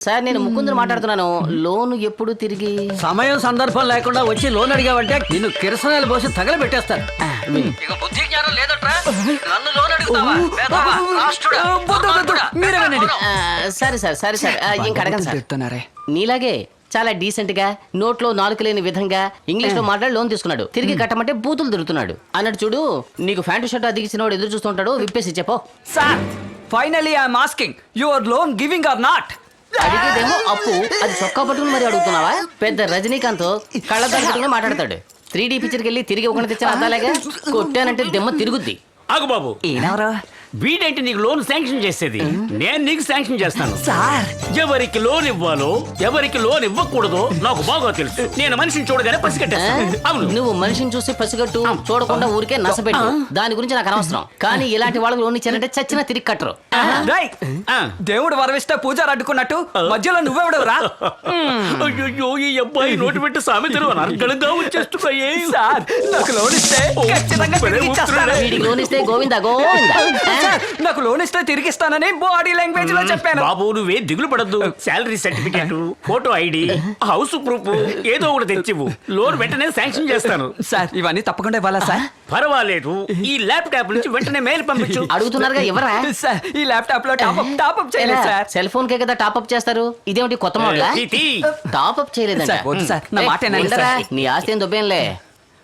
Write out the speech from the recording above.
Sir నేను ముకుందుని మాట్లాడుతున్నాను. Loan ఎప్పుడు తిరిగి? సమయం సందర్భం లేకుండా వచ్చి లోన్ అడిగావంటే నిన్ను కిరసనాలు పోసి తగలబెట్టేస్తారు. ఇక బుద్ధి జ్ఞానం లేదట్రా? నన్ను లోన్ అడుగుతావా? వేధవా, రాష్ట్రుడా, దుర్మార్గుడా. మీరే వినండి. సరే సార్ ఇంకా అడగండి సార్. చెప్తున్నారే నీలాగే చాలా డీసెంట్ గా నోట్లో నాలుక లేని విధంగా ఇంగ్లీష్ లో మాట్లాడి లోన్ తీసుకున్నాడు. తిరిగి కట్టమంటే బూతులు తిరుగుతున్నాడు అన్నట్టు చూడు. నీకు ప్యాంటు షర్ట్ అదిగిచ్చిన వాడు ఎదురు చూస్తుంటాడు. విప్పేసి చెప్పో. Sir finally I'm asking your loan giving or not. అడిగేదేమో అప్పు, అది చొక్కా పట్టుకుని మరి అడుగుతున్నావా? పెద్ద రజనీకాంత్ కళ్ళ దగ్గర మాట్లాడతాడు. 3D పిక్చర్కి వెళ్ళి తిరిగి ఒకటి తెచ్చిన అద్దాలేగా కొట్టానంటే దెమ్మ తిరుగుద్ది. ఆగు బాబు, ఏనవరా వీడేంటి నీకు లోన్ శాంక్షన్ చేసేది? నేను నీకు శాంక్షన్ చేస్తాను. సార్ ఎవరికి లోన్ ఇవ్వాలో ఎవరికి లోన్ ఇవ్వకూడదో నాకు బాగా తెలుసు. నేను మనిషిని చూడగానే పసిగట్టేస్తాను. అవును, నువ్వు మనిషిని చూసి పసిగట్టు, చూడకుండా ఊరికే నసపెట్టు. దాని గురించి నాకు అనవసరం. కానీ ఇలాంటి వాళ్ళకి లోన్ ఇచ్చారంటే చచ్చినా తిరిగి కట్టరు. రైట్. ఆ. దేవుడు వరవిస్తే పూజారు అడ్డుకున్నట్టు మధ్యలో నువ్వెవడవురా? అయ్యో, ఈ అబ్బాయి నోటి పెట్టి సామెతలు అనర్గళంగా వచ్చేస్తున్నాయి. సార్ నాకు లోన్ ఇస్తే ఖచ్చితంగా తిరిగి ఇచ్చేస్తాను. వీడికి లోన్ ఇస్తే గోవిందా గోవిందా. సార్, నాకు లోన్ ఇస్తే తిరిగి ఇస్తానని బాడీ లాంగ్వేజ్ లో చెప్పాను. బాబు నువ్వే దిగులు పడద్దు. Salary certificate, photo ID, house proof ఏదో ఒకటి తెచ్చివు. లోన్ వెంటనే శాంక్షన్ చేస్తాను. సార్ ఇవన్నీ తప్పకుండా ఇవ్వాలా సార్? పర్వాలేదు, ఈ ల్యాప్టాప్ నుంచి వెంటనే మెయిల్ పంపించు. అడుగుతున్నారుగా ఎవరా? సార్ ఈ ల్యాప్టాప్ లో టాప్అప్ చేయలేదు సార్. సెల్ ఫోన్ కే కదా టాప్అప్ చేస్తారు. ఇదేమిటి కొత్త మోడల్? తీతి. టాప్అప్ చేయలేదంట. సార్, వద్దు సార్, నా మాట వినండి ఉండరా, సార్. నీ ఆస్తి ఏం దొబ్బేంలే.